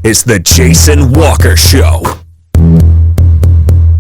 is The Jason Walker Show.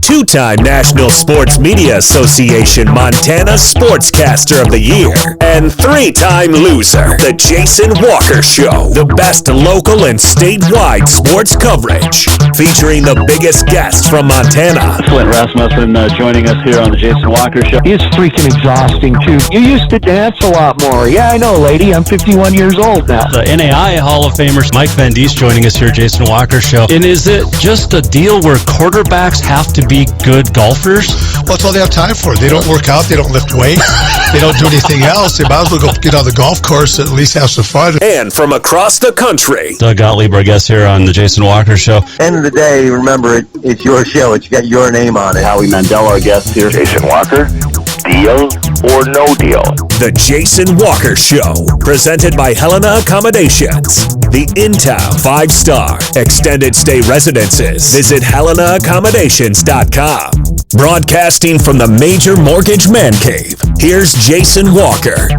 Two-time National Sports Media Association Montana Sportscaster of the Year and three-time loser, The Jason Walker Show. The best local and statewide sports coverage, featuring the biggest guests from Montana. Flint Rasmussen joining us here on The Jason Walker Show. He's freaking exhausting, too. You used to dance a lot more. Yeah, I know, lady. I'm 51 years old now. The NAI Hall of Famer Mike Van Diest joining us here, Jason Walker Show. And is it just a deal where quarterbacks have to be good golfers? Well, that's all they have time for. They don't work out. They don't lift weights. They don't do anything else. They might as well go get on the golf course and at least have some fun. And from across the country, Doug Gottlieb, our guest here on The Jason Walker Show. End of the day, remember, it's your show. It's got your name on it. Howie Mandel, our guest here. Jason Walker, deal or no deal? The Jason Walker Show, presented by Helena Accommodations, the in-town 5-star extended stay residences. Visit HelenaAccommodations.com. Broadcasting from the Major Mortgage Man Cave, here's Jason Walker.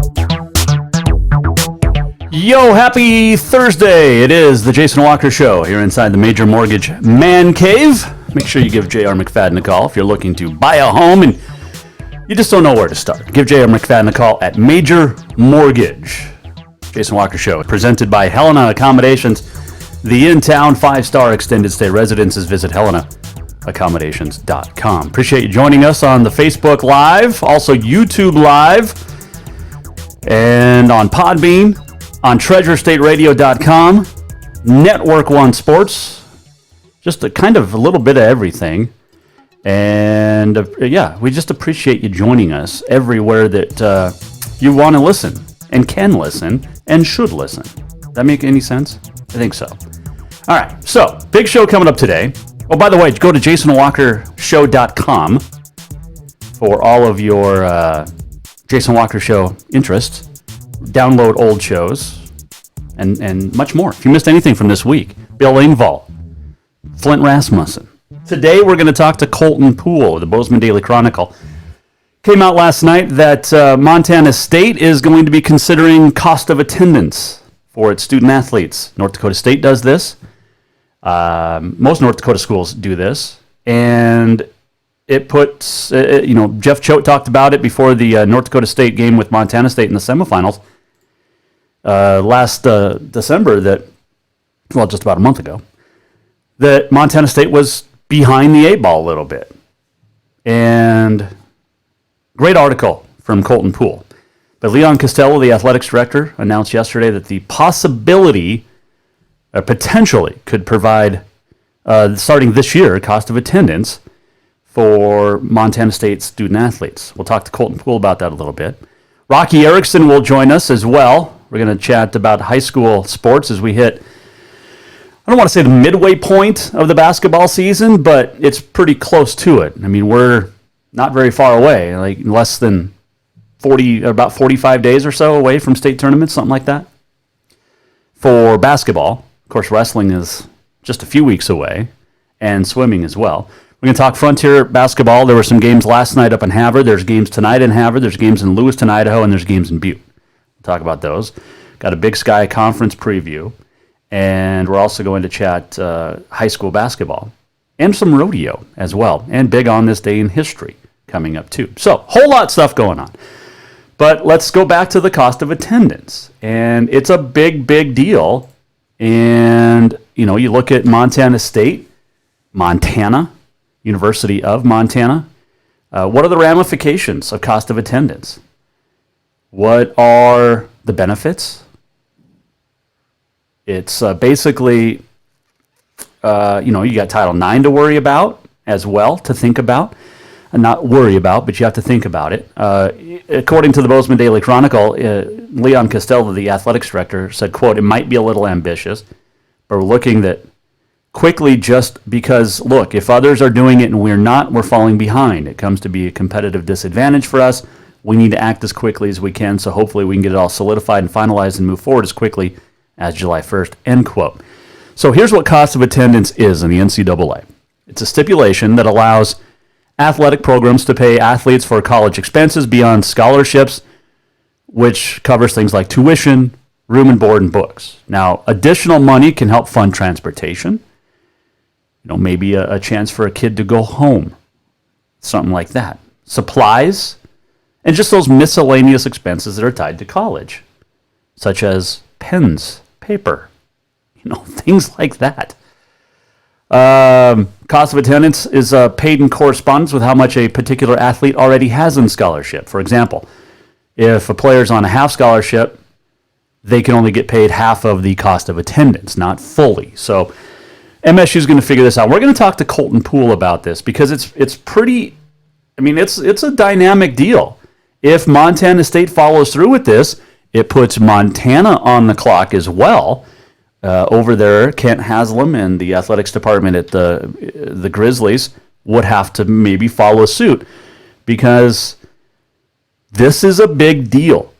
Yo, happy Thursday. It is the Jason Walker Show here inside the Major Mortgage Man Cave. Make sure you give J.R. McFadden a call if you're looking to buy a home and you just don't know where to start. Give J.R. McFadden a call at Major Mortgage. Jason Walker Show, presented by Helena Accommodations, the in-town 5-star extended stay residences. Visit HelenaAccommodations.com. Appreciate you joining us on the Facebook Live, also YouTube Live, and on Podbean, on TreasureStateRadio.com, Network One Sports, just a kind of a little bit of everything. And yeah, we just appreciate you joining us everywhere that you want to listen and can listen and should listen. That make any sense? I think so. All right, so big show coming up today. Oh, by the way, go to JasonWalkerShow.com for all of your Jason Walker Show interests. Download old shows and much more. If you missed anything from this week, Bill Engvall, Flint Rasmussen. Today we're going to talk to Colton Pool of the Bozeman Daily Chronicle. Came out last night that Montana State is going to be considering cost of attendance for its student athletes. North Dakota State does this. Most North Dakota schools do this. And it puts, Jeff Choate talked about it before the North Dakota State game with Montana State in the semifinals last December, just about a month ago, that Montana State was behind the 8 ball a little bit. And great article from Colton Pool. But Leon Costello, the athletics director, announced yesterday that the possibility, potentially, could provide, starting this year, cost of attendance for Montana State student athletes. We'll talk to Colton Pool about that a little bit. Rocky Erickson will join us as well. We're going to chat about high school sports as we hit, I don't want to say the midway point of the basketball season, but it's pretty close to it. I mean, we're not very far away, like less than about 45 days or so away from state tournaments, something like that, for basketball. Of course, wrestling is just a few weeks away, and swimming as well. We're going to talk Frontier basketball. There were some games last night up in Havre. There's games tonight in Havre. There's games in Lewiston, Idaho, and there's games in Butte. We'll talk about those. Got a Big Sky Conference preview. And we're also going to chat high school basketball and some rodeo as well. And big on this day in history coming up too. So, whole lot of stuff going on. But let's go back to the cost of attendance. And it's a big, big deal. And, you look at Montana State, Montana, University of Montana. What are the ramifications of cost of attendance? What are the benefits? It's basically, you got Title IX to worry about as well, to think about. And not worry about, but you have to think about it. According to the Bozeman Daily Chronicle, Leon Costello, the athletics director, said, quote, "It might be a little ambitious, but we're looking at quickly just because, look, if others are doing it and we're not, we're falling behind. It comes to be a competitive disadvantage for us. We need to act as quickly as we can, so hopefully we can get it all solidified and finalized and move forward as quickly as July 1st, end quote. So here's what cost of attendance is in the NCAA. It's a stipulation that allows athletic programs to pay athletes for college expenses beyond scholarships, which covers things like tuition, room and board and books. Now, additional money can help fund transportation. Maybe a chance for a kid to go home, something like that. Supplies, and just those miscellaneous expenses that are tied to college, such as pens, paper, things like that. Cost of attendance is paid in correspondence with how much a particular athlete already has in scholarship. For example, if a player's on a half scholarship, they can only get paid half of the cost of attendance, not fully. So MSU is going to figure this out. We're going to talk to Colton Pool about this because it's pretty. It's a dynamic deal. If Montana State follows through with this, it puts Montana on the clock as well. Over there, Kent Haslam and the athletics department at the Grizzlies would have to maybe follow suit because this is a big deal.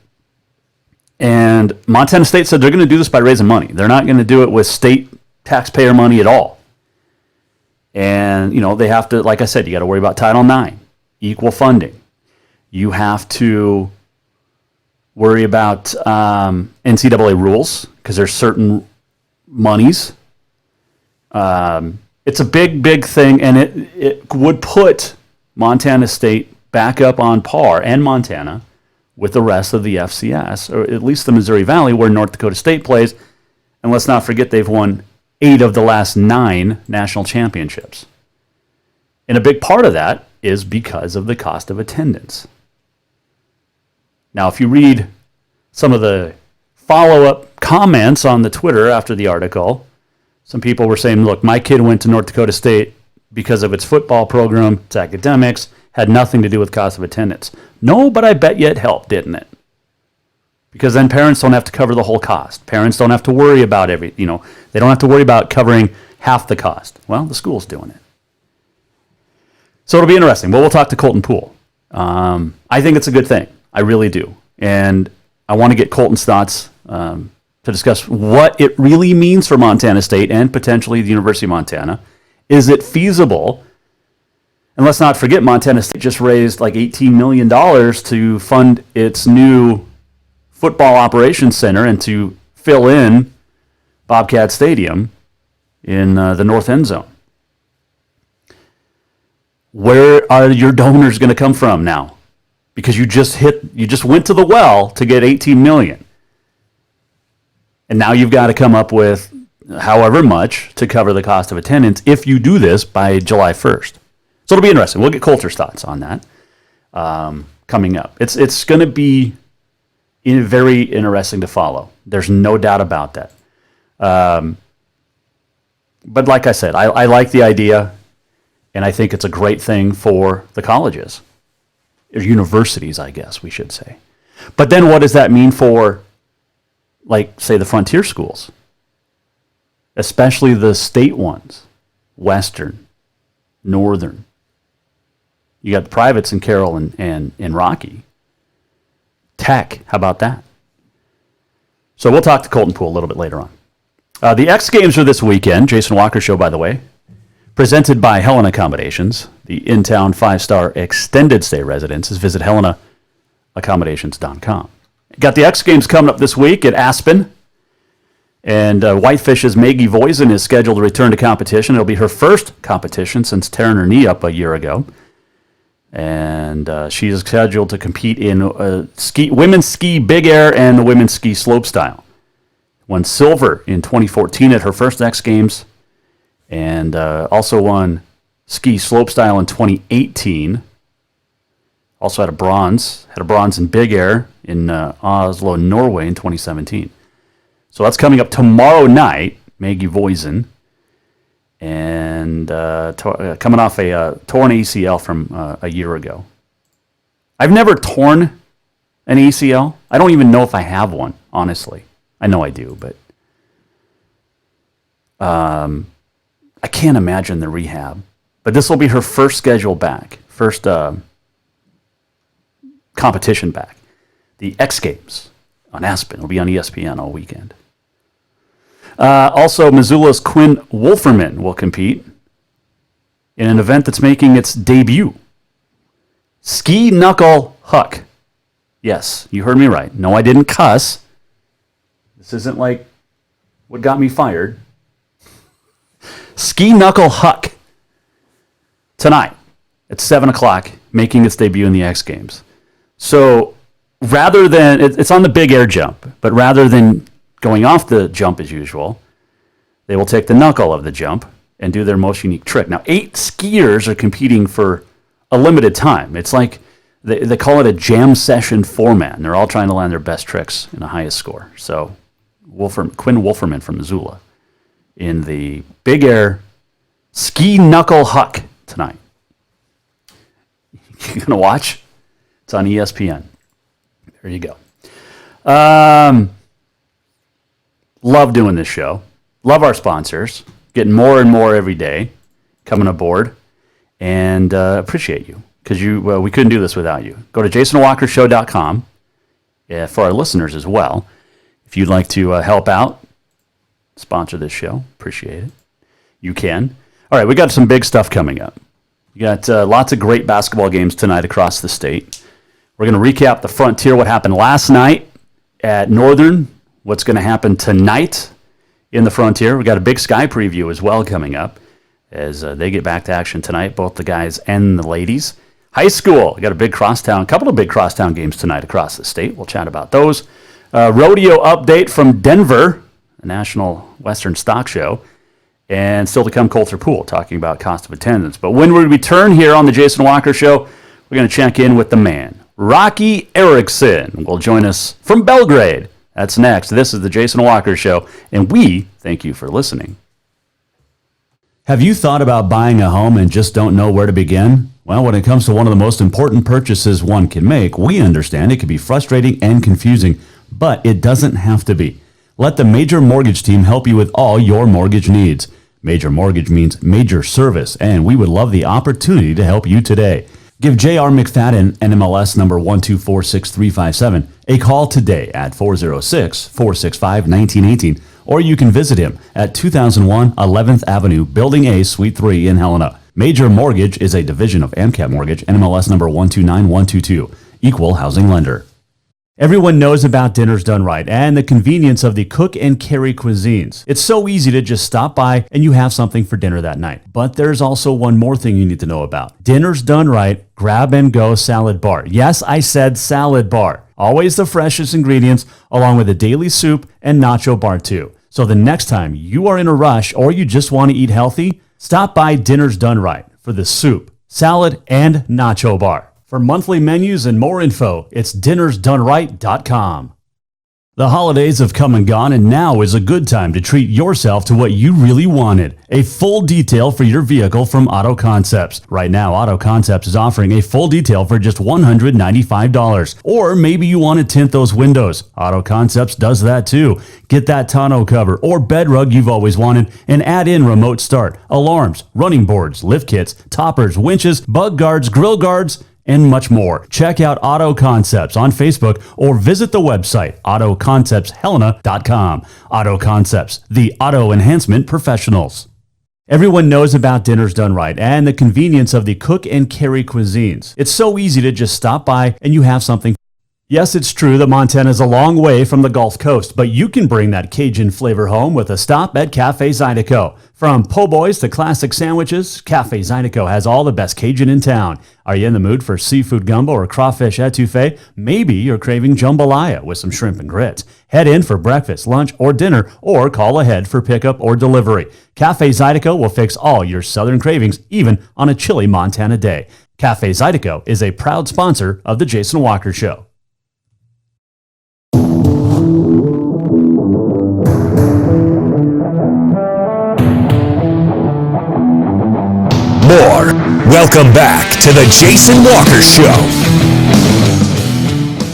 And Montana State said they're going to do this by raising money. They're not going to do it with state taxpayer money at all. And, they have to, like I said, you got to worry about Title IX, equal funding. You have to worry about NCAA rules because there's certain monies. It's a big thing, and it would put Montana State back up on par, and Montana, with the rest of the FCS, or at least the Missouri Valley, where North Dakota State plays. And let's not forget they've won 8 of the last 9 national championships. And a big part of that is because of the cost of attendance. Now, if you read some of the follow-up comments on the Twitter after the article, some people were saying, look, my kid went to North Dakota State because of its football program, its academics, had nothing to do with cost of attendance. No, but I bet you it helped, didn't it? Because then parents don't have to cover the whole cost. Parents don't have to worry about they don't have to worry about covering half the cost. Well, the school's doing it. So it'll be interesting. Well, we'll talk to Colton Pool. I think it's a good thing. I really do. And I want to get Colton's thoughts to discuss what it really means for Montana State and potentially the University of Montana. Is it feasible? And let's not forget, Montana State just raised like $18 million to fund its new football operations center and to fill in Bobcat Stadium in the north end zone. Where are your donors going to come from now? Because you just went to the well to get $18 million. And now you've got to come up with however much to cover the cost of attendance if you do this by July 1st. So it'll be interesting. We'll get Coulter's thoughts on that coming up. It's going to be very interesting to follow. There's no doubt about that. But like I said, I like the idea, and I think it's a great thing for the colleges, or universities, I guess we should say. But then what does that mean for, like, say, the frontier schools, especially the state ones, Western, Northern? You got the privates in Carroll and Rocky. Tech, how about that? So we'll talk to Colton Pool a little bit later on. The X Games are this weekend. Jason Walker Show, by the way. Presented by Helena Accommodations, the in-town 5-star extended stay residences. Visit HelenaAccommodations.com. Got the X Games coming up this week at Aspen. And Whitefish's Maggie Voisin is scheduled to return to competition. It'll be her first competition since tearing her knee up a year ago. And she is scheduled to compete in women's ski big air and the women's ski slopestyle. Won silver in 2014 at her first X Games, and also won ski slopestyle in 2018. Also had a bronze in big air in Oslo, Norway in 2017. So that's coming up tomorrow night, Maggie Voisin. And coming off a torn ACL from a year ago. I've never torn an ACL. I don't even know if I have one, honestly. I know I do, but I can't imagine the rehab. But this will be her first schedule back, first competition back. The X Games on Aspen will be on ESPN all weekend. Also, Missoula's Quinn Wolferman will compete in an event that's making its debut. Ski Knuckle Huck. Yes, you heard me right. No, I didn't cuss. This isn't like what got me fired. Ski Knuckle Huck tonight at 7 o'clock, making its debut in the X Games. So rather than, it's on the big air jump, but rather than going off the jump as usual, they will take the knuckle of the jump and do their most unique trick. Now, 8 skiers are competing for a limited time. It's like they call it a jam session format. They're all trying to land their best tricks in the highest score. So Quinn Wolferman from Missoula in the big air Ski Knuckle Huck tonight. You gonna watch? It's on ESPN. There you go. Love doing this show. Love our sponsors. Getting more and more every day coming aboard. And appreciate you. Because we couldn't do this without you. Go to jasonwalkershow.com for our listeners as well. If you'd like to help out, sponsor this show, appreciate it. You can. All right, we got some big stuff coming up. We got lots of great basketball games tonight across the state. We're going to recap the Frontier, what happened last night at Northern, what's going to happen tonight in the Frontier. We got a Big Sky preview as well coming up as they get back to action tonight, both the guys and the ladies. High school, we got a couple of big crosstown games tonight across the state. We'll chat about those. Rodeo update from Denver, the National Western Stock Show. And still to come, Colton Pool talking about cost of attendance. But when we return here on the Jason Walker Show, we're going to check in with the man, Rocky Erickson, will join us from Belgrade. That's next. This is the Jason Walker Show, and we thank you for listening. Have you thought about buying a home and just don't know where to begin? Well, when it comes to one of the most important purchases one can make, we understand it can be frustrating and confusing, but it doesn't have to be. Let the Major Mortgage team help you with all your mortgage needs. Major Mortgage means major service, and we would love the opportunity to help you today. Give J.R. McFadden, NMLS number 1246357, a call today at 406-465-1918, or you can visit him at 2001 11th Avenue, Building A, Suite 3 in Helena. Major Mortgage is a division of AMCAP Mortgage, NMLS number 129122, equal housing lender. Everyone knows about Dinners Done Right and the convenience of the cook and carry cuisines. It's so easy to just stop by and you have something for dinner that night. But there's also one more thing you need to know about. Dinners Done Right Grab and Go Salad Bar. Yes, I said salad bar. Always the freshest ingredients along with a daily soup and nacho bar too. So the next time you are in a rush or you just want to eat healthy, stop by Dinners Done Right for the soup, salad, and nacho bar. For monthly menus and more info, it's dinnersdoneright.com. The holidays have come and gone, and now is a good time to treat yourself to what you really wanted. A full detail for your vehicle from Auto Concepts. Right now, Auto Concepts is offering a full detail for just $195. Or maybe you want to tint those windows. Auto Concepts does that too. Get that tonneau cover or bed rug you've always wanted and add in remote start, alarms, running boards, lift kits, toppers, winches, bug guards, grill guards, and much more. Check out Auto Concepts on Facebook or visit the website autoconceptshelena.com. Auto Concepts, the auto enhancement professionals. Everyone knows about Dinners Done Right and the convenience of the cook and carry cuisines. It's so easy to just stop by and you have something. Yes, it's true that Montana is a long way from the Gulf Coast, but you can bring that Cajun flavor home with a stop at Cafe Zydeco. From po' boys to classic sandwiches, Cafe Zydeco has all the best Cajun in town. Are you in the mood for seafood gumbo or crawfish etouffee? Maybe you're craving jambalaya with some shrimp and grits. Head in for breakfast, lunch, or dinner, or call ahead for pickup or delivery. Cafe Zydeco will fix all your southern cravings, even on a chilly Montana day. Cafe Zydeco is a proud sponsor of The Jason Walker Show. More. Welcome back to the Jason Walker Show.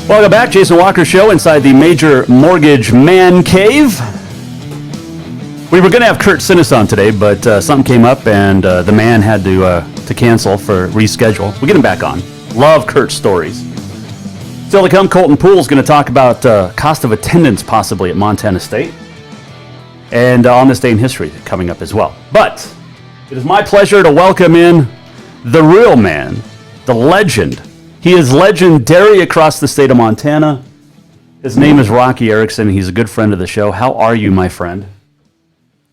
Welcome back, Jason Walker Show inside the Major Mortgage Man Cave. We were going to have Kurt Sinnis on today, but something came up and the man had to cancel for reschedule. We'll get him back on. Love Kurt's stories. Still to come, Colton Pool is going to talk about cost of attendance possibly at Montana State and on this day in history coming up as well. But it is my pleasure to welcome in the real man, the legend. He is legendary across the state of Montana. His name is Rocky Erickson. He's a good friend of the show. How are you, my friend?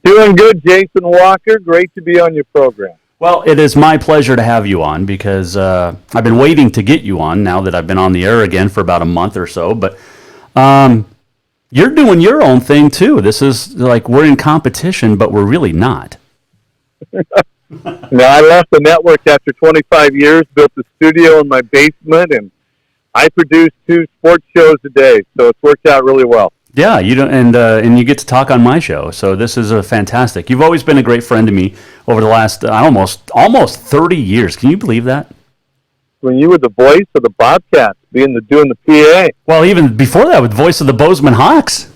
Doing good, Jason Walker. Great to be on your program. Well, it is my pleasure to have you on because I've been waiting to get you on now that I've been on the air again for about a month or so. But you're doing your own thing, too. This is like we're in competition, but we're really not. No, I left the network after 25 years, built a studio in my basement, and I produce 2 sports shows a day, so it's worked out really well. Yeah, you don't, and you get to talk on my show, so this is fantastic. You've always been a great friend to me over the last almost 30 years. Can you believe that? When you were the voice of the Bobcats, doing the PA. Well, even before that, with voice of the Bozeman Hawks.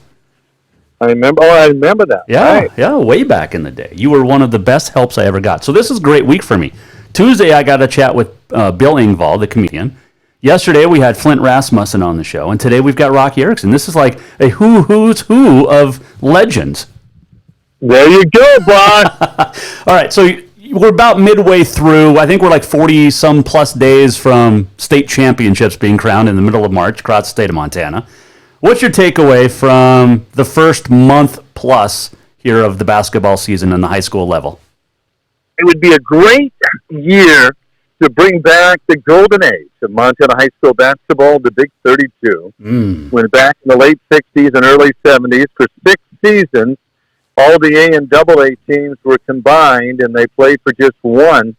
I remember that. Yeah, right. Yeah, way back in the day. You were one of the best helps I ever got. So this is a great week for me. Tuesday, I got a chat with Bill Engvall, the comedian. Yesterday, we had Flint Rasmussen on the show, and today we've got Rocky Erickson. This is like a who's who of legends. There you go, boss. All right, so we're about midway through. I think we're like 40-some plus days from state championships being crowned in the middle of March across the state of Montana. What's your takeaway from the first month plus here of the basketball season on the high school level? It would be a great year to bring back the golden age of Montana high school basketball, the Big 32. When back in the late 60s and early 70s, for 6 seasons, all the A and AA teams were combined, and they played for just one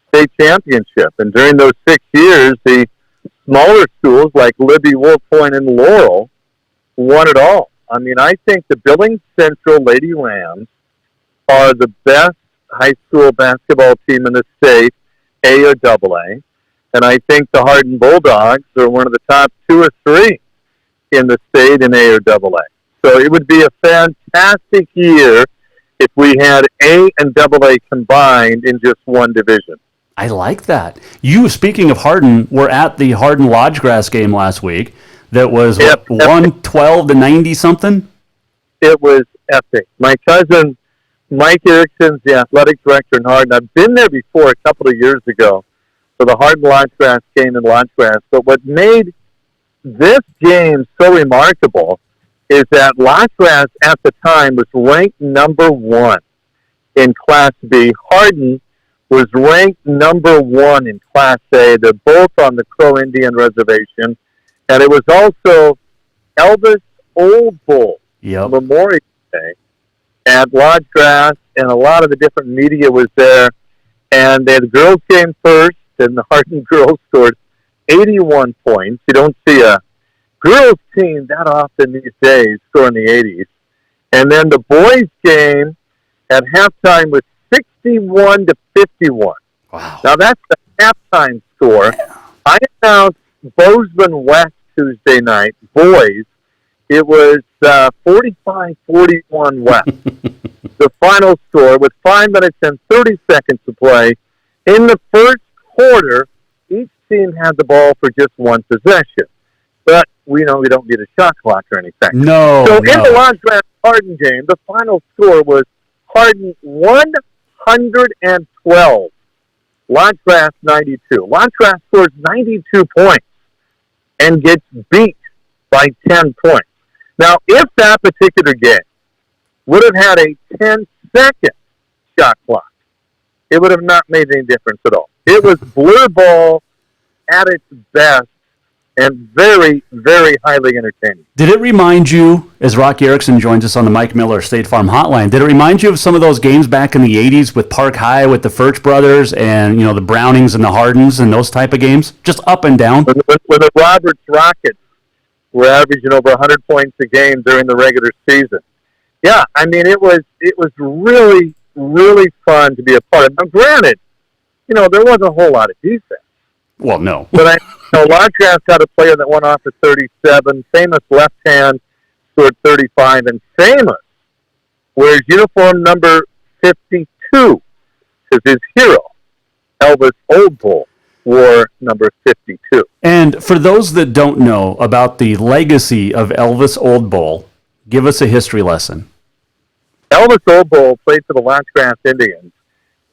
state championship. And during those 6 years, the smaller schools like Libby, Wolf Point, and Laurel won it all. I mean, I think the Billings Central Lady Rams are the best high school basketball team in the state, A or AA. And I think the Hardin Bulldogs are one of the top 2 or 3 in the state in A or AA. So it would be a fantastic year if we had A and AA combined in just one division. I like that. You, speaking of Hardin, were at the Hardin Lodgegrass game last week. That was 112 to 90 something. It was epic. My cousin Mike Erickson's the athletic director in Hardin. I've been there before a couple of years ago for the Hardin Lodgegrass game in Lodgegrass. But what made this game so remarkable is that Lodgegrass at the time was ranked number 1 in Class B. Hardin was ranked number 1 in Class A. They're both on the Crow Indian Reservation. And it was also Elvis Old Bowl Memorial Day at Lodgegrass, and a lot of the different media was there. And they had the girls came first, and the Hardin girls scored 81 points. You don't see a girls team that often these days scoring the 80s. And then the boys game at halftime was 61 to 51. Wow. Now that's the halftime score. I announced Bozeman West Tuesday night, boys, it was 45-41 West. The final score with 5 minutes and 30 seconds to play. In the first quarter, each team had the ball for just one possession. But we know we don't need a shot clock or anything. In the Lodgegrass Hardin game, the final score was Hardin 112, Lodgegrass 92. Lodgegrass scores 92 points and gets beat by 10 points. Now, if that particular game would have had a 10-second shot clock, it would have not made any difference at all. It was blur ball at its best and very, very highly entertaining. Did it remind you, as Rocky Erickson joins us on the Mike Miller State Farm Hotline, did it remind you of some of those games back in the 80s with Park High, with the Furch brothers and, the Brownings and the Hardins and those type of games? Just up and down? When the Roberts Rockets were averaging over 100 points a game during the regular season. Yeah, I mean, it was really, really fun to be a part of. Now, granted, there wasn't a whole lot of defense. Well, no. But Lodgegrass had a player that went off for 37. Famous left hand scored 35. And Famous wears uniform number 52 because his hero, Elvis Old Bull, wore number 52. And for those that don't know about the legacy of Elvis Old Bull, give us a history lesson. Elvis Old Bull played for the Lodgegrass Indians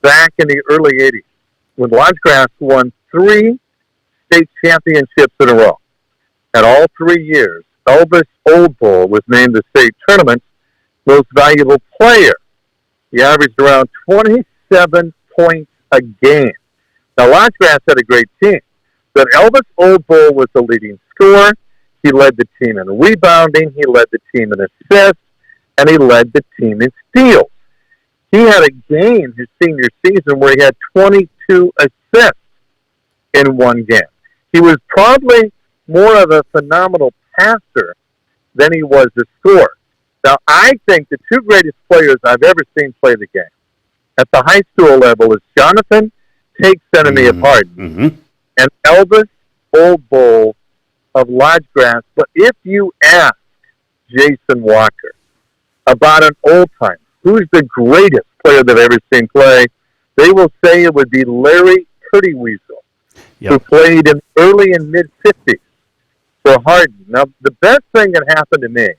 back in the early 80s when Lodgegrass won 3 state championships in a row. And all 3 years, Elvis Oldbull was named the state tournament's most valuable player. He averaged around 27 points a game. Now, Lodgegrass had a great team, but Elvis Oldbull was the leading scorer. He led the team in rebounding, he led the team in assists, and he led the team in steals. He had a game his senior season where he had 22 assists in one game. He was probably more of a phenomenal passer than he was a scorer. Now, I think the two greatest players I've ever seen play the game at the high school level is Jonathan Take Enemy of Hardin and Elvis Oldbull of Lodgegrass. But if you ask Jason Walker about an old time, who's the greatest player they've ever seen play, they will say it would be Larry Purdyweasel, who played in early and mid-50s for Hardin. Now, the best thing that happened to me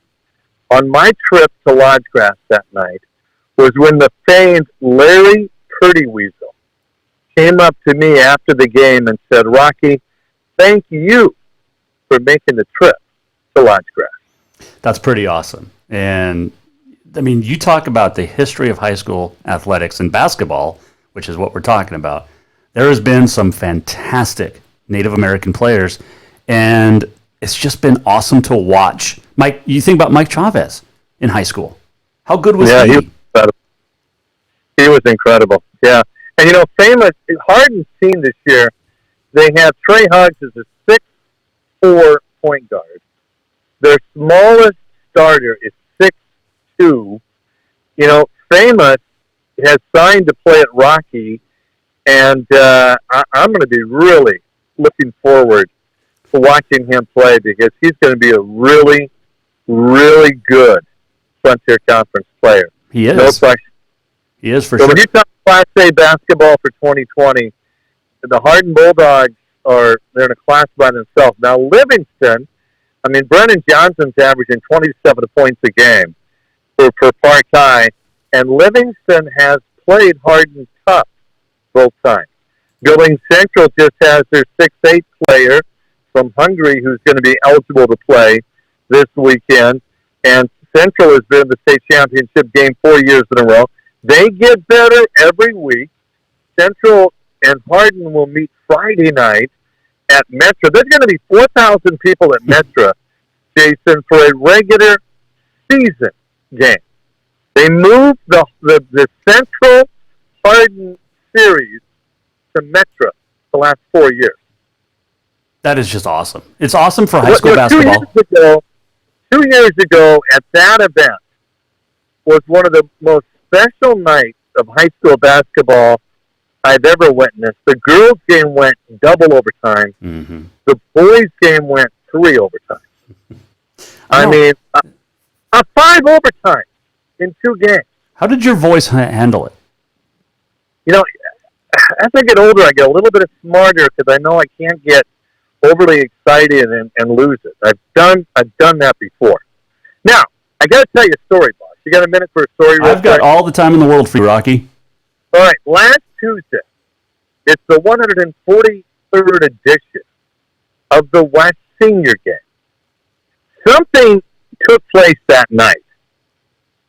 on my trip to Lodgegrass that night was when the famed Larry Purdyweasel came up to me after the game and said, "Rocky, thank you for making the trip to Lodgegrass." That's pretty awesome. And, I mean, you talk about the history of high school athletics and basketball, which is what we're talking about. There has been some fantastic Native American players, and it's just been awesome to watch. Mike, you think about Mike Chavez in high school. How good was he? He was incredible. Yeah. And, famous Hardin's team this year, they have Trey Huggs as a 6'4" point guard. Their smallest starter is 6'2". Famous has signed to play at Rocky, and I'm going to be really looking forward to watching him play because he's going to be a really, really good Frontier Conference player. He is. No question. He is for so sure. When you talk Class A basketball for 2020, the Hardin Bulldogs they're in a class by themselves. Now, Livingston, Brennan Johnson's averaging 27 points a game for part-time, and Livingston has played Hardin tough both times. Billings Central just has their 6'8" player from Hungary who's going to be eligible to play this weekend, and Central has been in the state championship game 4 years in a row. They get better every week. Central and Hardin will meet Friday night at Metra. There's going to be 4,000 people at Metra, Jason, for a regular season game. They moved the Central Hardin series to Metra the last 4 years. That is just awesome. It's awesome for high school basketball. 2 years ago at that event was one of the most special nights of high school basketball I've ever witnessed. The girls' game went double overtime. Mm-hmm. The boys' game went 3 overtime. A 5 overtime in 2 games. How did your voice handle it? As I get older, I get a little bit smarter because I know I can't get overly excited and lose it. I've done that before. Now, I got to tell you a story, boss. You got a minute for a story? I've got all the time in the world for you, Rocky. All right. Last Tuesday, it's the 143rd edition of the West Senior Game. Something took place that night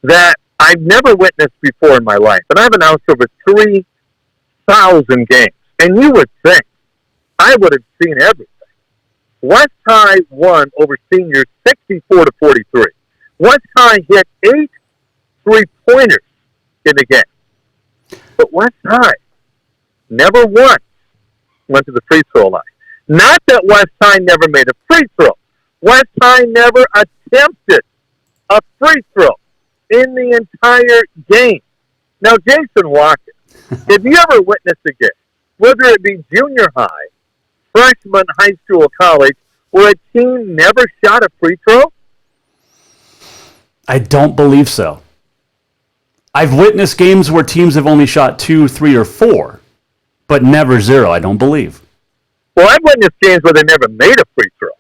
that I've never witnessed before in my life. And I've announced over 3,000 games. And you would think I would have seen everything. West High won over seniors 64-43. West High hit 8 3-pointers in the game. But West High never once went to the free throw line. Not that West High never made a free throw. West High never attempted a free throw in the entire game. Now, Jason Walker, have you ever witnessed a game, whether it be junior high, freshman, high school, college, where a team never shot a free throw? I don't believe so. I've witnessed games where teams have only shot 2, 3, or 4, but never 0, I don't believe. Well, I've witnessed games where they never made a free throw.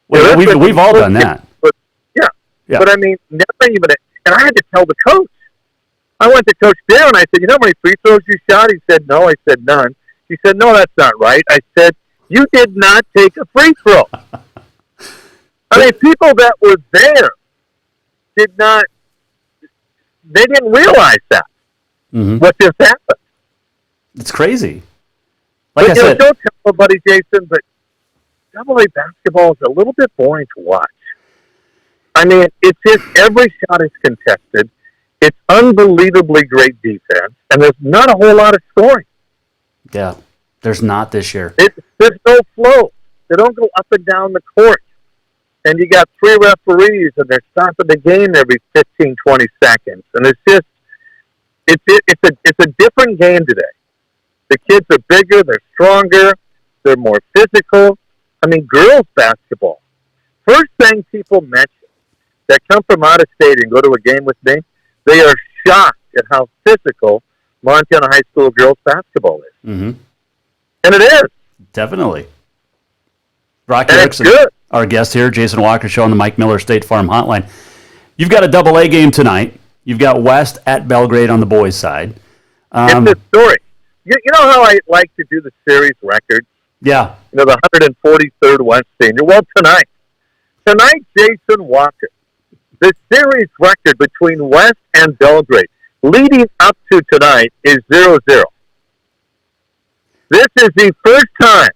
Well, we've all done that. But, yeah. But never even, and I had to tell the coach. I went to Coach Dale and I said, how many free throws you shot? He said, no. I said, none. He said, no, that's not right. I said, you did not take a free throw. I mean, people that were there they didn't realize that, what just happened. It's crazy. Like but, I said, don't tell nobody, Jason, but AA basketball is a little bit boring to watch. I mean, it's just every shot is contested. It's unbelievably great defense, and there's not a whole lot of scoring. Yeah, there's not this year. There's no flow. They don't go up and down the court. And you got 3 referees, and they're stopping the game every 15, 20 seconds. And it's just, it's a different game today. The kids are bigger, they're stronger, they're more physical. I mean, girls basketball. First thing people mention that come from out of state and go to a game with me, they are shocked at how physical Montana high school girls basketball is. Mm-hmm. And it is. Definitely. Rocky And Erickson, it's good. our guest here, Jason Walker Show on the Mike Miller State Farm Hotline. You've got a AA game tonight. You've got West at Belgrade on the boys' side. It's a story. You know how I like to do the series records? Yeah. You know, the 143rd West Senior. Well, tonight, Jason Walker, the series record between West and Belgrade, leading up to tonight, is 0-0. This is the first time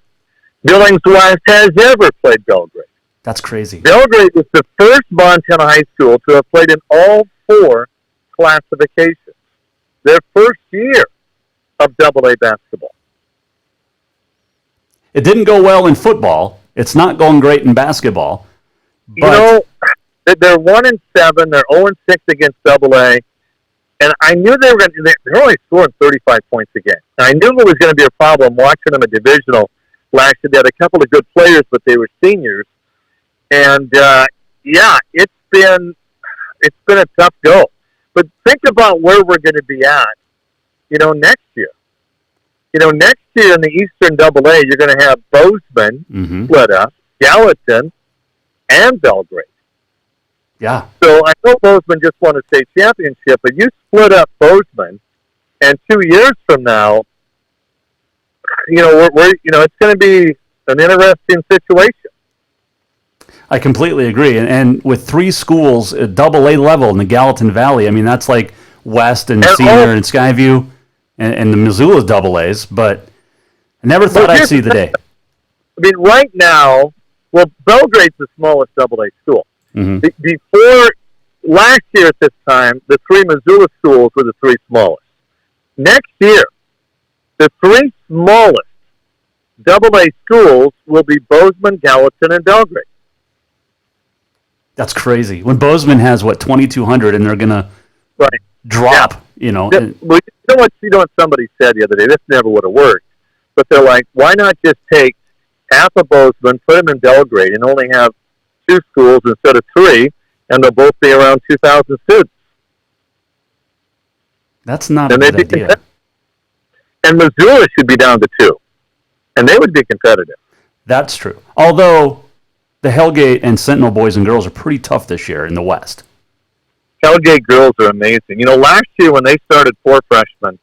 Billings West has ever played Belgrade. That's crazy. Belgrade is the first Montana high school to have played in all 4 classifications. Their first year of AA basketball. It didn't go well in football. It's not going great in basketball. But You know, they're 1-7. They're 0-6 against AA. And I knew they were going to. They're only scoring 35 points a game. And I knew it was going to be a problem watching them at divisional last year. They had a couple of good players, but they were seniors. And it's been a tough go. But think about where we're going to be at, next year. Next year in the Eastern AA, you're going to have Bozeman split up, Gallatin, and Belgrade. yeah, So I know Bozeman just won a state championship, but you split up Bozeman, and 2 years from now, it's going to be an interesting situation. I completely agree. And with 3 schools at AA level in the Gallatin Valley, I mean, that's like West and Senior and Skyview and the Missoula's AAs, but I never thought I'd see the day. I mean, right now, Belgrade's the smallest AA school. Mm-hmm. Before last year at this time, the 3 Missoula schools were the 3 smallest. Next year, the 3 smallest AA schools will be Bozeman, Gallatin, and Belgrade. That's crazy. When Bozeman has, 2,200, and they're going to drop, Well, you know what somebody said the other day? This never would have worked. But they're like, why not just take half of Bozeman, put them in Belgrade, and only have 2 schools instead of 3, and they'll both be around 2,000 students. That's not a good idea. And Missoula should be down to 2, and they would be competitive. That's true. Although the Hellgate and Sentinel boys and girls are pretty tough this year in the West. Hellgate girls are amazing. Last year when they started 4 freshmen,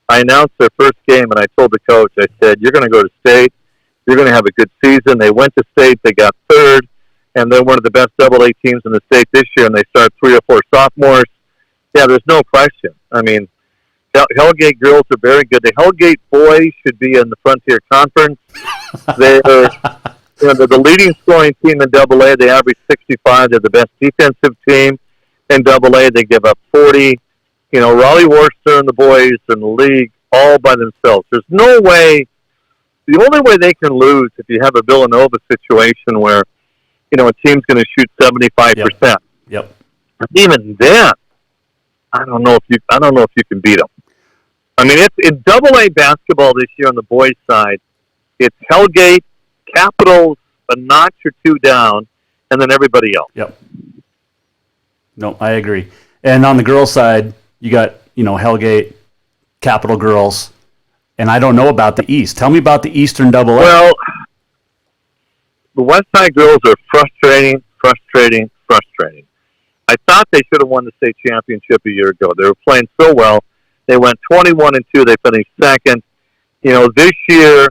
I announced their first game, and I told the coach, I said, you're going to go to state. You're going to have a good season. They went to state. They got 3rd, and they're one of the best AA teams in the state this year, and they start 3 or 4 sophomores. Yeah, there's no question. I mean, Hellgate girls are very good. The Hellgate boys should be in the Frontier Conference. They're the leading scoring team in AA. They average 65. They're the best defensive team in AA. They give up 40. Raleigh Worcester and the boys in the league all by themselves. There's no way. The only way they can lose if you have a Villanova situation where, a team's going to shoot 75%. Yep. Even then, I don't know if you can beat them. I mean, it's in AA basketball this year on the boys' side. It's Hellgate, Capitals, a notch or 2 down, and then everybody else. Yep. No, I agree. And on the girls' side, you got, Hellgate, Capital girls, and I don't know about the East. Tell me about the Eastern AA. Well, the West Side girls are frustrating. I thought they should have won the state championship a year ago. They were playing so well. They went 21-2. They finished 2nd. This year,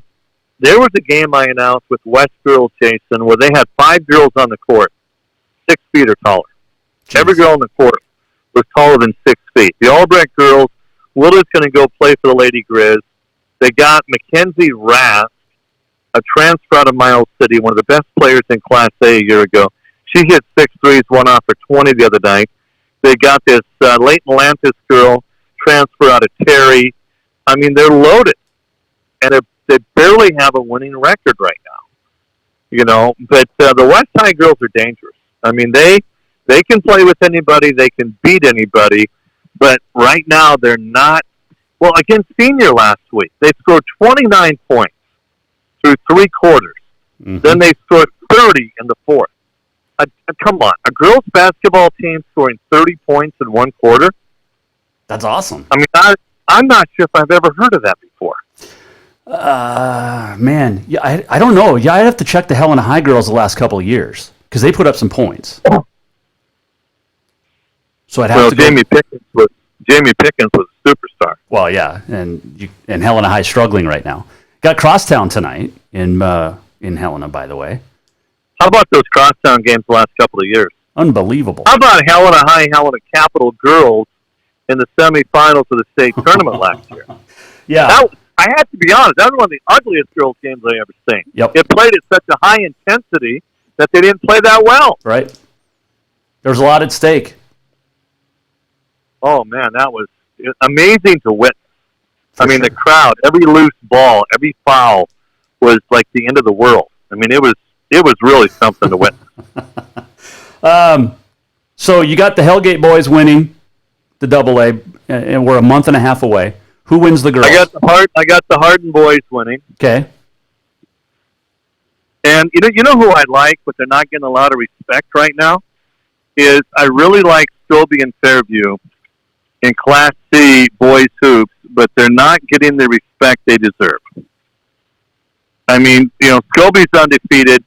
there was a game I announced with West girls, Jason, where they had 5 girls on the court. 6 feet or taller. Jeez. Every girl in the court was taller than 6 feet. The Albrecht girls, Willard's going to go play for the Lady Grizz. They got Mackenzie Rask, a transfer out of Miles City, one of the best players in Class A year ago. She hit 6 threes, one off for 20 the other night. They got this Leighton Lantis girl, transfer out of Terry. I mean, they're loaded. And they barely have a winning record right now. You know, but the West High girls are dangerous. I mean, they can play with anybody. They can beat anybody. But right now, they're not. Well, against Senior last week, they scored 29 points through 3 quarters. Mm-hmm. Then they scored 30 in the fourth. Come on. A girls' basketball team scoring 30 points in 1 quarter? That's awesome. I mean, I'm not sure if I've ever heard of that before. Man, yeah, I don't know. Yeah, I'd have to check the Helena High girls the last couple of years because they put up some points. So I'd have to Jamie Pickens was a superstar. Well, yeah, and Helena High struggling right now. Got Crosstown tonight in Helena, by the way. How about those Crosstown games the last couple of years? Unbelievable. How about Helena High, Helena Capital girls in the semifinals of the state tournament last year? Yeah. I had to be honest, that was one of the ugliest girls' games I ever seen. Yep. It played at such a high intensity that they didn't play that well. Right. There's a lot at stake. Oh, man, that was amazing to witness. I mean, the crowd, every loose ball, every foul was like the end of the world. I mean, it was really something to witness. So you got the Hellgate boys winning the AA, and we're a month and a half away. Who wins the girls? I got the Hardin boys winning. Okay. And you know who I like, but they're not getting a lot of respect right now, is I really like Scobie and Fairview in Class C boys hoops, but they're not getting the respect they deserve. I mean, Scobie's undefeated,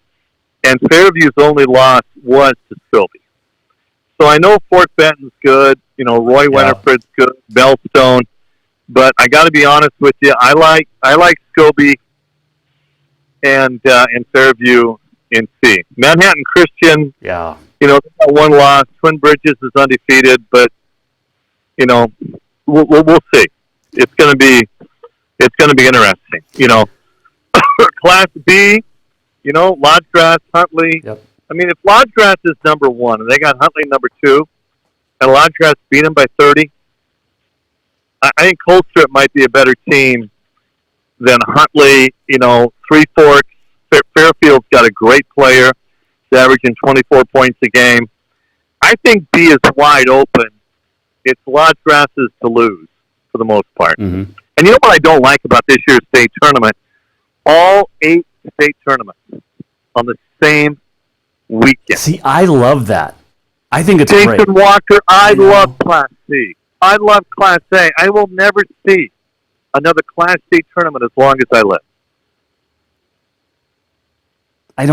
and Fairview's only loss was to Scobie. So I know Fort Benton's good, Roy Winifred's good, Bellstone, but I got to be honest with you, I like Scobie and Fairview in C. Manhattan Christian, they got 1 loss. Twin Bridges is undefeated, but we'll see. It's going to be interesting. Class B, Lodgegrass, Huntley. Yep. I mean, if Lodgegrass is number 1 and they got Huntley number 2, and Lodgegrass beat them by 30, I think Colstrip might be a better team than Huntley. Three Forks. Fairfield's got a great player. He's averaging 24 points a game. I think B is wide open. It's Lodgegrass's to lose for the most part. Mm-hmm. And you know what I don't like about this year's state tournament? All 8 state tournaments on the same weekend. See, I love that. I think it's great. Jason Walker, I love Class C. I love Class A. I will never see another Class C tournament as long as I live. I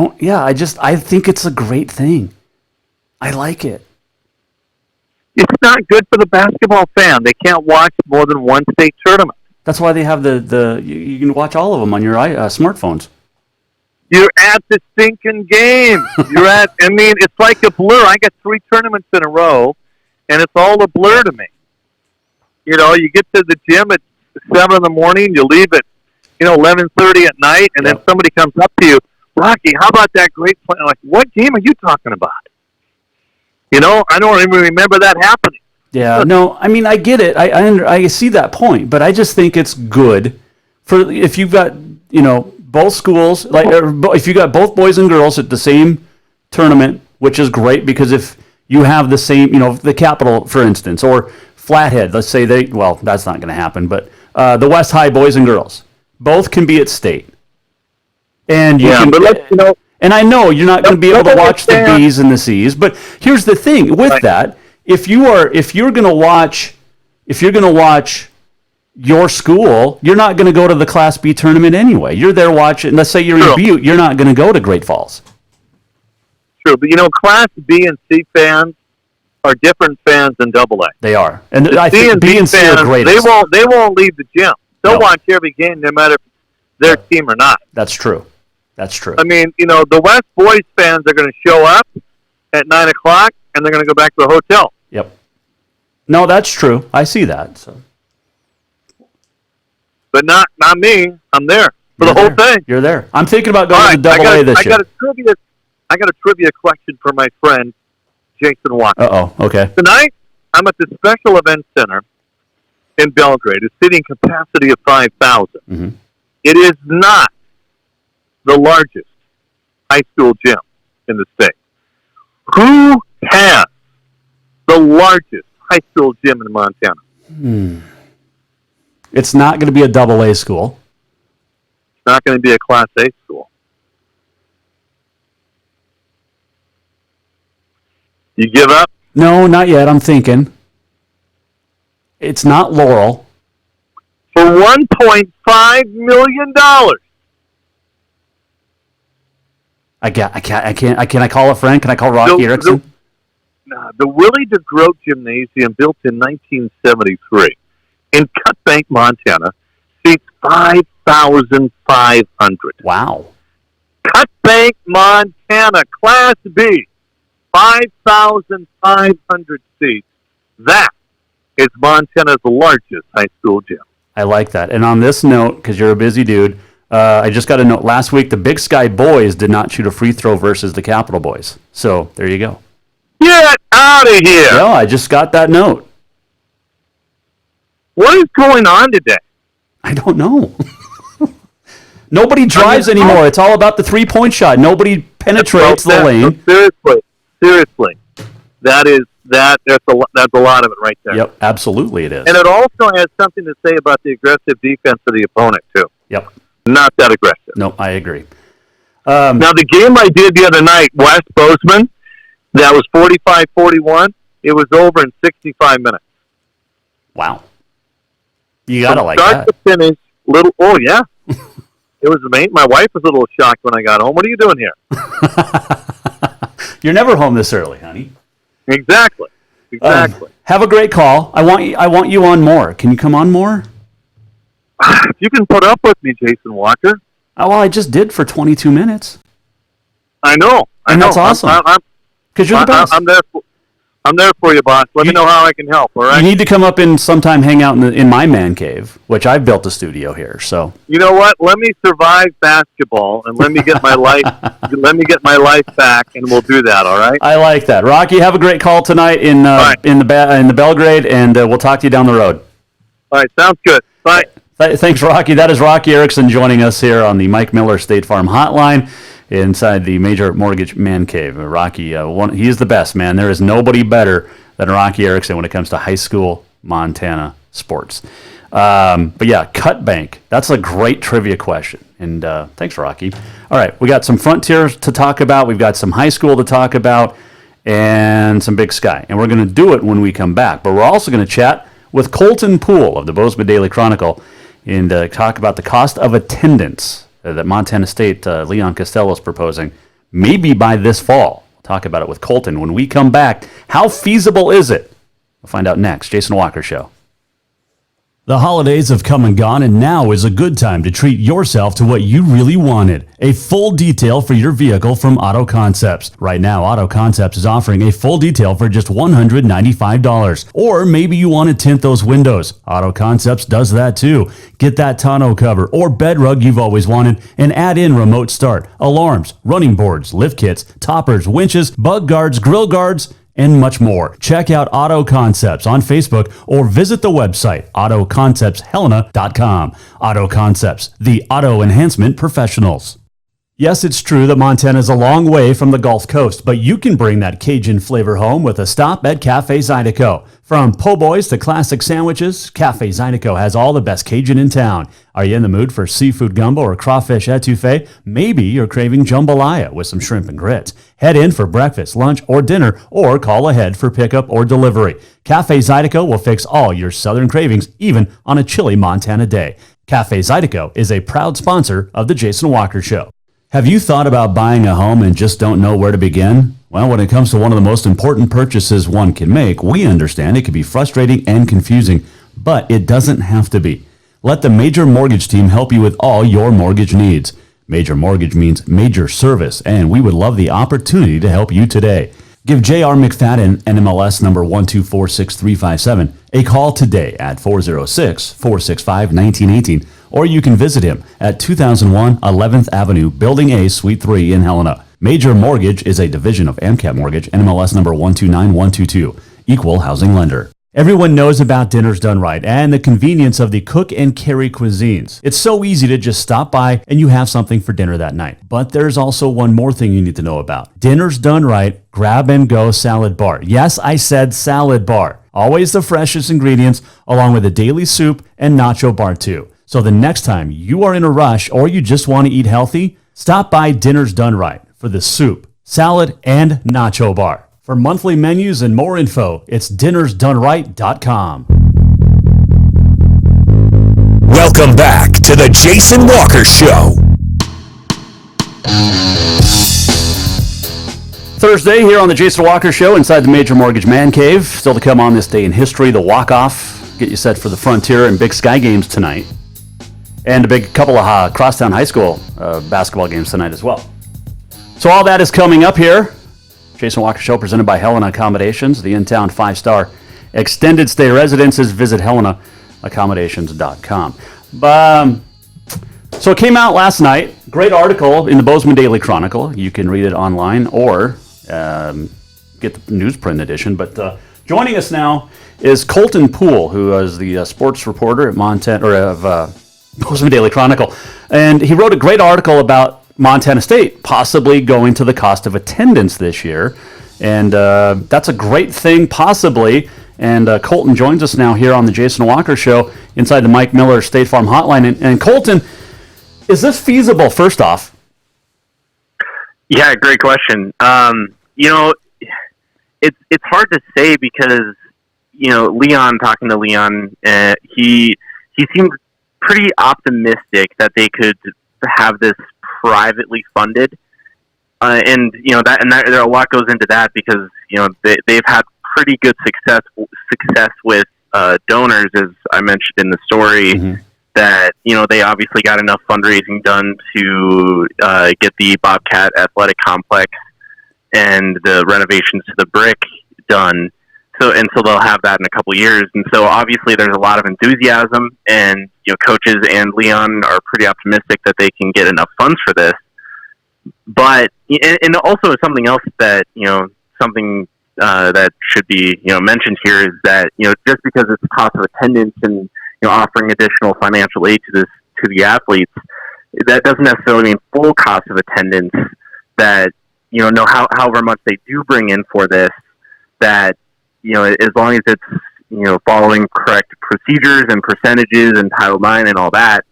think it's a great thing. I like it. It's not good for the basketball fan. They can't watch more than one state tournament. That's why they have you can watch all of them on your smartphones. You're at the stinking game. It's like a blur. I got 3 tournaments in a row, and it's all a blur to me. You get to the gym at 7 in the morning, you leave at 11:30 at night, and then somebody comes up to you, Rocky, how about that great play? I'm like, what game are you talking about? I don't even remember that happening. Yeah, no, I get it. I see that point, but I just think it's good for if you've got both schools, if you got both boys and girls at the same tournament, which is great because if you have the same, the Capital, for instance, or Flathead, let's say that's not going to happen, but the West High boys and girls, both can be at state. And and I know you're not going to be able to watch the B's and the C's, but here's the thing with that: if you're going to watch your school, you're not going to go to the Class B tournament anyway. You're there watching. Let's say you're in Butte, you're not going to go to Great Falls. True, but Class B and C fans are different fans than AA. They are, and I think B and C are great. They won't leave the gym. They'll watch every game, no matter if their team or not. That's true. That's true. I mean, the West boys fans are going to show up, at 9 o'clock, and they're going to go back to the hotel. Yep. No, that's true. I see that. So. But not me. I'm there for the whole thing. You're there. I'm thinking about going to Double A this year. I got a trivia question for my friend Jason Walker. Okay. Tonight, I'm at the Special Events Center in Belgrade. A seating capacity of 5,000. Mm-hmm. It is not the largest high school gym in the state. Who has the largest high school gym in Montana? It's not going to be a Double A school. It's not going to be a Class A school. You give up? No, not yet. I'm thinking. It's not Laurel. For $1.5 million. Can I call a friend? Can I call Rocky Erickson? The Willie DeGroat Gymnasium, built in 1973 in Cut Bank, Montana, seats 5,500. Wow. Cut Bank, Montana, Class B, 5,500 seats. That is Montana's largest high school gym. I like that. And on this note, because you're a busy dude, I just got a note. Last week, the Big Sky boys did not shoot a free throw versus the Capital boys. So there you go. Get out of here. No, I just got that note. What is going on today? I don't know. Nobody drives anymore. It's all about the three-point shot. Nobody penetrates the lane. Seriously. That's a lot of it right there. Yep, absolutely it is. And it also has something to say about the aggressive defense of the opponent, too. Yep. Not that aggressive. No, I agree. Now, the game I did the other night, West Bozeman, that was 45-41. It was over in 65 minutes. Wow. You got to like that. Start to finish, yeah. It was amazing. My wife was a little shocked when I got home. What are you doing here? You're never home this early, honey. Exactly. Have a great call. I want you on more. Can you come on more? If you can put up with me, Jason Walker. Oh, well, I just did for 22 minutes. I know. That's awesome. Because you're the best. I'm there for you, boss. Let me know how I can help, all right? You need to come up and sometime hang out in my man cave, which I've built a studio here. So you know what? Let me survive basketball and let me get my life back, and we'll do that, all right? I like that. Rocky, have a great call tonight in the Belgrade, and we'll talk to you down the road. All right, sounds good. Bye. Thanks, Rocky. That is Rocky Erickson joining us here on the Mike Miller State Farm Hotline inside the Major Mortgage Man Cave. Rocky, he is the best, man. There is nobody better than Rocky Erickson when it comes to high school Montana sports. But yeah, Cut Bank. That's a great trivia question. And thanks, Rocky. All right, we got some Frontier to talk about. We've got some high school to talk about and some Big Sky. And we're going to do it when we come back. But we're also going to chat with Colton Pool of the Bozeman Daily Chronicle and talk about the cost of attendance that Montana State, Leon Costello is proposing, maybe by this fall. We'll talk about it with Colton when we come back. How feasible is it? We'll find out next. Jason Walker Show. The holidays have come and gone, and now is a good time to treat yourself to what you really wanted. A full detail for your vehicle from Auto Concepts. Right now, Auto Concepts is offering a full detail for just $195. Or maybe you want to tint those windows. Auto Concepts does that too. Get that tonneau cover or bed rug you've always wanted and add in remote start, alarms, running boards, lift kits, toppers, winches, bug guards, grill guards, and much more. Check out Auto Concepts on Facebook or visit the website autoconceptshelena.com. Auto Concepts, the auto enhancement professionals. Yes, it's true that Montana is a long way from the Gulf Coast, but you can bring that Cajun flavor home with a stop at Cafe Zydeco. From po' boys to classic sandwiches, Cafe Zydeco has all the best Cajun in town. Are you in the mood for seafood gumbo or crawfish etouffee? Maybe you're craving jambalaya with some shrimp and grits. Head in for breakfast, lunch, or dinner, or call ahead for pickup or delivery. Cafe Zydeco will fix all your southern cravings, even on a chilly Montana day. Cafe Zydeco is a proud sponsor of The Jason Walker Show. Have you thought about buying a home and just don't know where to begin? Well, when it comes to one of the most important purchases one can make, we understand it can be frustrating and confusing, but it doesn't have to be. Let the Major Mortgage team help you with all your mortgage needs. Major Mortgage means major service, and we would love the opportunity to help you today. Give J.R. McFadden, NMLS number 1246357, a call today at 406-465-1918, or you can visit him at 2001 11th Avenue, Building A, Suite 3 in Helena. Major Mortgage is a division of AMCAP Mortgage, NMLS number 129122, equal housing lender. Everyone knows about Dinners Done Right and the convenience of the cook and carry cuisines. It's so easy to just stop by and you have something for dinner that night. But there's also one more thing you need to know about. Dinners Done Right Grab and Go Salad Bar. Yes, I said salad bar. Always the freshest ingredients, along with a daily soup and nacho bar too. So the next time you are in a rush or you just want to eat healthy, stop by Dinners Done Right for the soup, salad, and nacho bar. For monthly menus and more info, it's dinnersdoneright.com. Welcome back to the Jason Walker Show. Thursday here on the Jason Walker Show inside the Major Mortgage Man Cave. Still to come on this day in history, the walk-off. Get you set for the Frontier and Big Sky games tonight. And a big couple of Crosstown High School basketball games tonight as well. So all that is coming up here. Jason Walker Show presented by Helena Accommodations, the in-town 5-star extended stay residences. Visit HelenaAccommodations.com. So it came out last night. Great article in the Bozeman Daily Chronicle. You can read it online or get the newsprint edition. But joining us now is Colton Pool, who is the sports reporter at Bozeman Daily Chronicle. And he wrote a great article about Montana State possibly going to the cost of attendance this year. And that's a great thing, possibly. And Colton joins us now here on the Jason Walker Show inside the Mike Miller State Farm Hotline. And Colton, is this feasible, first off? Yeah, great question. It's hard to say because, talking to Leon, he seemed pretty optimistic that they could have this privately funded, and a lot goes into that because they've had pretty good success with donors, as I mentioned in the story. Mm-hmm. That they obviously got enough fundraising done to get the Bobcat Athletic Complex and the renovations to the brick done. So they'll have that in a couple years, and so obviously there's a lot of enthusiasm, and coaches and Leon are pretty optimistic that they can get enough funds for this. But and also something else that that should be mentioned here is that just because it's cost of attendance and offering additional financial aid to the athletes, that doesn't necessarily mean full cost of attendance. That however much they do bring in for this, that as long as it's following correct procedures and percentages and Title IX and all that,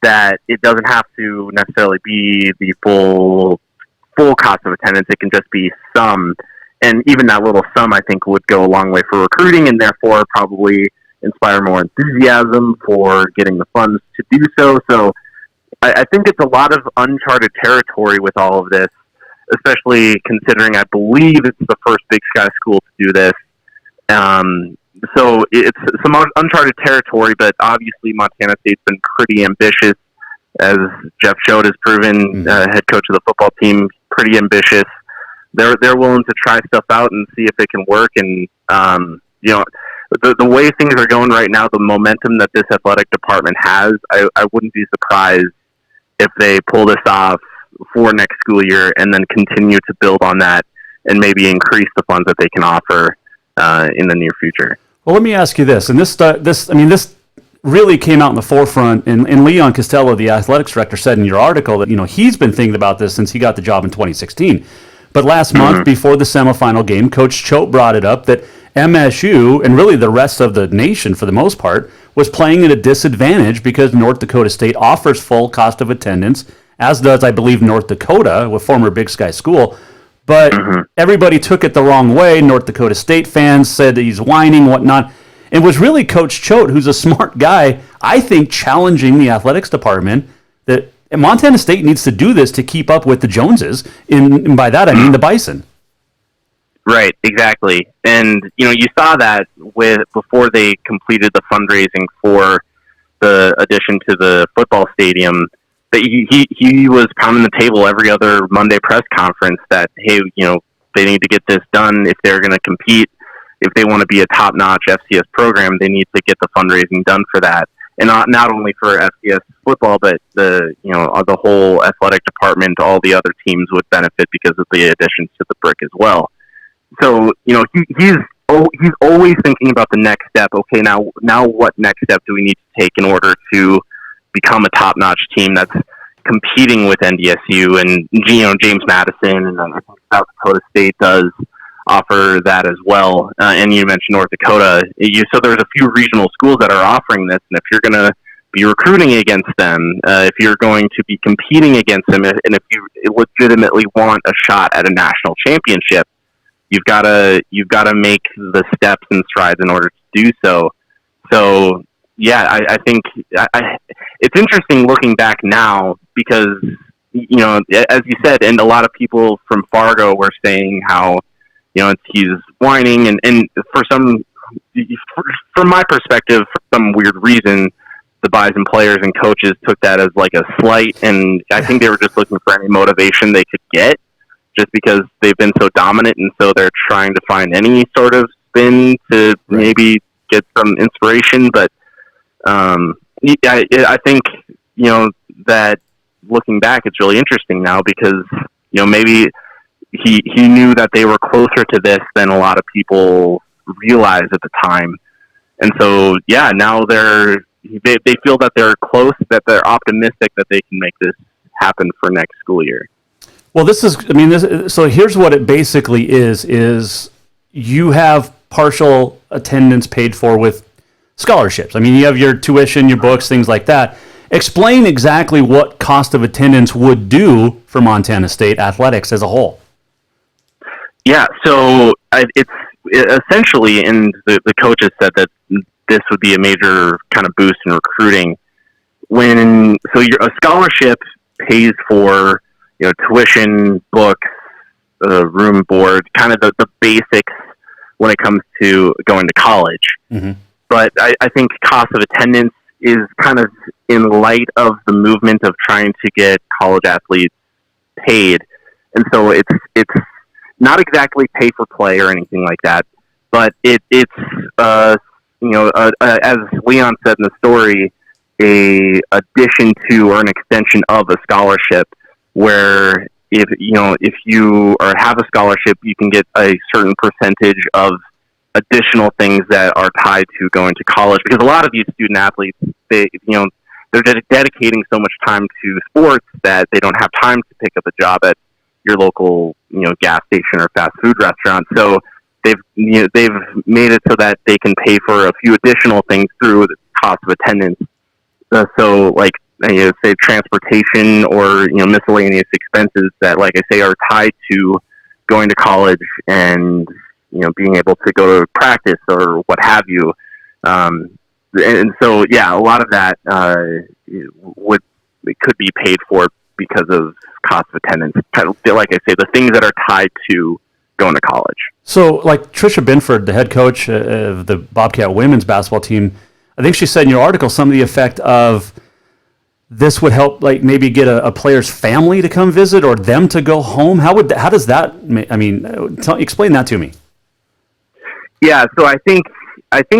that it doesn't have to necessarily be the full cost of attendance. It can just be some, and even that little sum I think would go a long way for recruiting and therefore probably inspire more enthusiasm for getting the funds to do so. So I think it's a lot of uncharted territory with all of this, especially considering I believe it's the first Big Sky school to do this. So it's some uncharted territory, but obviously Montana State's been pretty ambitious, as Jeff Choate has proven, head coach of the football team, pretty ambitious. They're willing to try stuff out and see if it can work. And, the way things are going right now, the momentum that this athletic department has, I wouldn't be surprised if they pull this off for next school year and then continue to build on that and maybe increase the funds that they can offer in the near future. Well, let me ask you this, and this really came out in the forefront, and Leon Costello, the athletics director, said in your article that he's been thinking about this since he got the job in 2016. But last month, before the semifinal game, Coach Choate brought it up that MSU, and really the rest of the nation for the most part, was playing at a disadvantage because North Dakota State offers full cost of attendance, as does, I believe, North Dakota, a former Big Sky school. But everybody took it the wrong way. North Dakota State fans said that he's whining, whatnot. It was really Coach Choate, who's a smart guy, I think, challenging the athletics department that Montana State needs to do this to keep up with the Joneses. And by that, I mean the Bison. Right, exactly. And, you saw that before they completed the fundraising for the addition to the football stadium, that he was pounding the table every other Monday press conference that, hey, They need to get this done if they're going to compete. If they want to be a top-notch FCS program, they need to get the fundraising done for that. And not only for FCS football, but the whole athletic department, all the other teams would benefit because of the additions to the brick as well. So, he's always thinking about the next step. Okay, now what next step do we need to take in order to become a top-notch team that's competing with NDSU and James Madison, and I think South Dakota State does offer that as well. And you mentioned North Dakota. So there's a few regional schools that are offering this, and if you're going to be recruiting against them, if you're going to be competing against them, and if you legitimately want a shot at a national championship, you've got to make the steps and strides in order to do so. So yeah, I think it's interesting looking back now because as you said, and a lot of people from Fargo were saying how he's whining, and from my perspective, for some weird reason, the Bison players and coaches took that as like a slight, and I think they were just looking for any motivation they could get, just because they've been so dominant, and so they're trying to find any sort of spin to maybe get some inspiration. But I think that looking back, it's really interesting now because maybe he knew that they were closer to this than a lot of people realized at the time, and so now they feel that they're close, that they're optimistic that they can make this happen for next school year. Well, so here's what it basically is you have partial attendance paid for with scholarships. I mean, you have your tuition, your books, things like that. Explain exactly what cost of attendance would do for Montana State athletics as a whole. Yeah, so it's essentially, and the coaches said that this would be a major kind of boost in recruiting. A scholarship pays for tuition, books, room, board, kind of the basics when it comes to going to college. Mm-hmm. But I think cost of attendance is kind of in light of the movement of trying to get college athletes paid, and so it's not exactly pay for play or anything like that, but it's as Leon said in the story, a addition to or an extension of a scholarship, where if you have a scholarship, you can get a certain percentage of additional things that are tied to going to college, because a lot of these student athletes, they're dedicating so much time to sports that they don't have time to pick up a job at your local gas station or fast food restaurant. So they've made it so that they can pay for a few additional things through the cost of attendance. So like say transportation or miscellaneous expenses that, like I say, are tied to going to college and being able to go to practice or what have you. And so a lot of that could be paid for because of cost of attendance. Like I say, the things that are tied to going to college. So like Tricia Binford, the head coach of the Bobcat women's basketball team, I think she said in your article some of the effect of this would help, like maybe get a player's family to come visit or them to go home. How does that? I mean, explain that to me. Yeah, so I think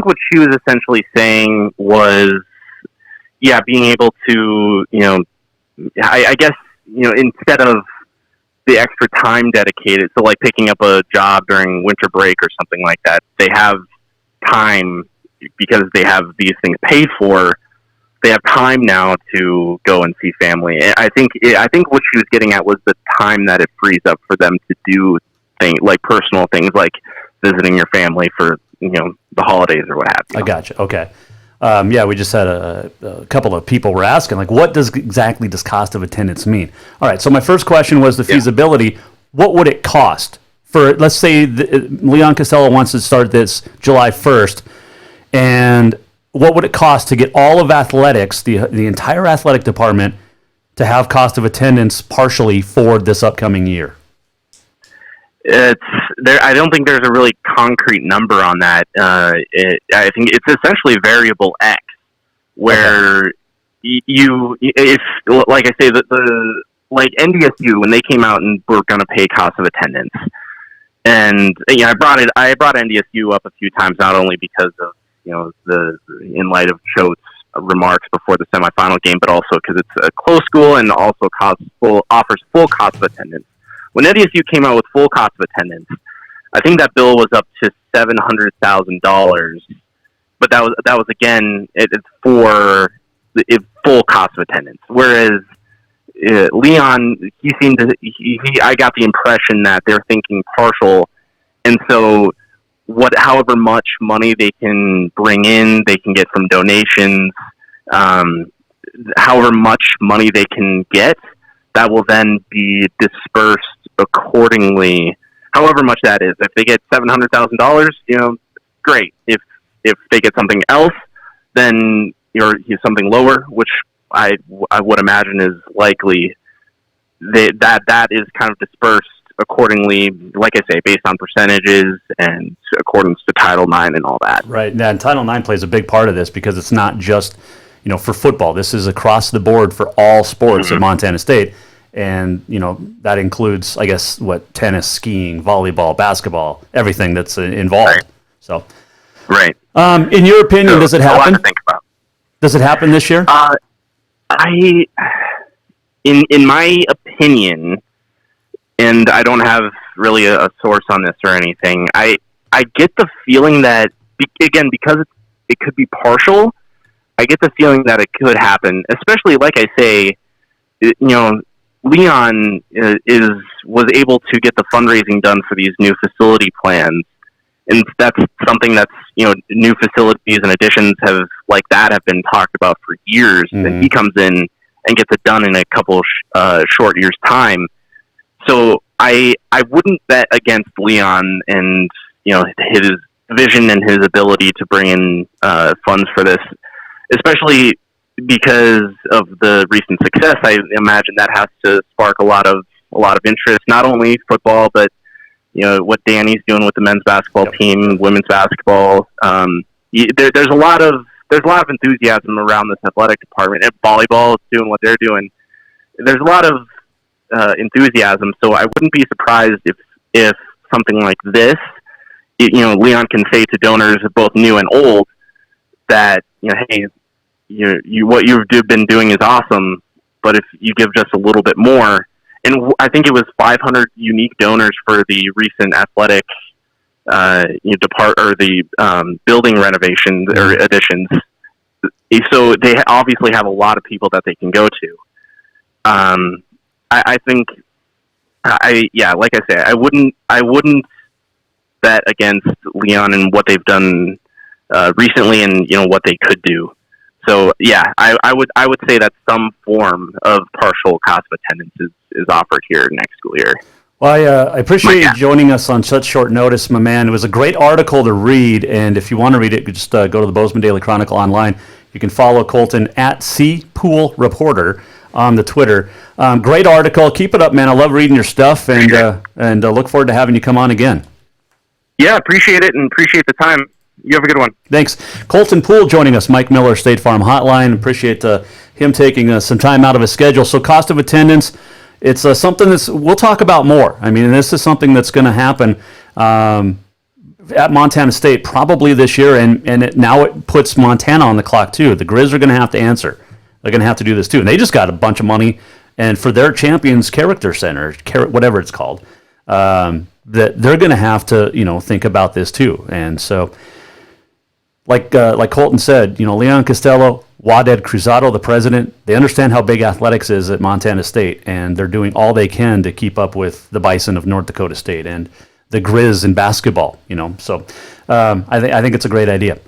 what she was essentially saying was, being able to, I guess, instead of the extra time dedicated, so like picking up a job during winter break or something like that, they have time because they have these things paid for. They have time now to go and see family. I think what she was getting at was the time that it frees up for them to do things like personal things, like visiting your family for the holidays or what have you. I gotcha. Okay. We just had a couple of people were asking, like, what does cost of attendance mean? All right. So my first question was the feasibility. What would it cost for? Let's say Leon Costello wants to start this July 1st, and what would it cost to get all of athletics, the entire athletic department, to have cost of attendance partially for this upcoming year? I don't think there's a really concrete number on that. I think it's essentially variable X, where if like I say, the like NDSU, when they came out and were going to pay cost of attendance, And I brought NDSU up a few times, not only because of in light of Choate's remarks before the semifinal game, but also because it's a close school and also offers full cost of attendance. When NDSU came out with full cost of attendance, I think that bill was up to $700,000, but that was again it's for full cost of attendance. Whereas Leon, I got the impression that they're thinking partial, and so however much money they can bring in, they can get from donations, however much money they can get, that will then be dispersed accordingly. However much that is, if they get $700,000, great. If they get something else, then something lower, which I would imagine is likely. That is kind of dispersed accordingly, like I say, based on percentages and according to Title IX and all that. Right, and Title IX plays a big part of this because it's not just for football. This is across the board for all sports at Montana State, and that includes, I guess, tennis, skiing, volleyball, basketball, everything that's involved. Right. So, right. In your opinion, does it happen? A lot to think about. Does it happen this year? In my opinion, and I don't have really a source on this or anything, I get the feeling that, again, because it could be partial, I get the feeling that it could happen, especially, like I say, Leon was able to get the fundraising done for these new facility plans, and that's something that's new facilities and additions have been talked about for years, and he comes in and gets it done in a couple short years' time. So I wouldn't bet against Leon and his vision and his ability to bring in funds for this, especially because of the recent success. I imagine that has to spark a lot of interest, not only football, but what Danny's doing with the men's basketball team, women's basketball. There's a lot of enthusiasm around this athletic department. And volleyball is doing what they're doing. There's a lot of enthusiasm, so I wouldn't be surprised if something like this, Leon can say to donors, both new and old, that hey, what you've been doing is awesome, but if you give just a little bit more. And I think it was 500 unique donors for the recent athletic building renovations or additions. So they obviously have a lot of people that they can go to. I think, like I say, I wouldn't bet against Leon and what they've done recently, and what they could do. So I would say that some form of partial cost of attendance is offered here next school year. Well, I appreciate you joining us on such short notice, my man. It was a great article to read, and if you want to read it, you just go to the Bozeman Daily Chronicle online. You can follow Colton at C Pool Reporter on the Twitter. Great article. Keep it up, man. I love reading your stuff, and look forward to having you come on again. Yeah, appreciate it, and appreciate the time. You have a good one. Thanks. Colton Pool joining us, Mike Miller, State Farm Hotline. Appreciate him taking some time out of his schedule. So cost of attendance, it's something we'll talk about more. I mean, this is something that's going to happen at Montana State probably this year, and now it puts Montana on the clock too. The Grizz are going to have to answer. They're going to have to do this too. And they just got a bunch of money, and for their Champions Character Center, whatever it's called, that they're going to have to think about this too. And so, like Colton said, Leon Costello, Waded Cruzado, the president, they understand how big athletics is at Montana State, and they're doing all they can to keep up with the Bison of North Dakota State and the Grizz in basketball. So I think it's a great idea.